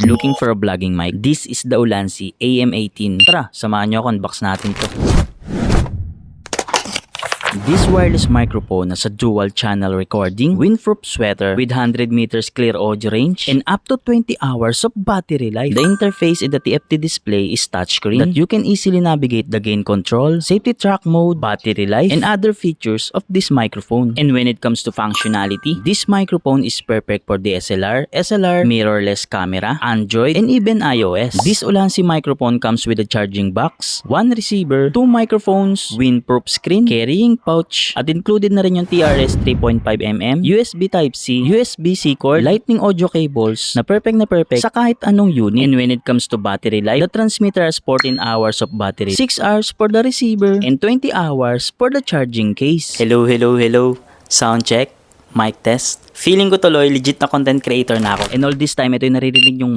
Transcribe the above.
Looking for a vlogging mic? This is the Ulanzi AM18. Tara, samahan nyo ako, unbox natin to. This wireless microphone has a dual channel recording, windproof sweater with 100 meters clear audio range, and up to 20 hours of battery life. The interface in the TFT display is touchscreen that you can easily navigate the gain control, safety track mode, battery life, and other features of this microphone. And when it comes to functionality, this microphone is perfect for DSLR, SLR, mirrorless camera, Android, and even iOS. This Ulanzi microphone comes with a charging box, one receiver, two microphones, windproof screen, carrying pouch, at included na rin yung TRS 3.5mm, USB Type-C, USB-C cord, lightning audio cables na perfect sa kahit anong unit. And when it comes to battery life, the transmitter has 14 hours of battery, 6 hours for the receiver, and 20 hours for the charging case. Hello. Sound check, mic test. Feeling ko tuloy legit na content creator na ako. And all this time, ito yung naririnig yung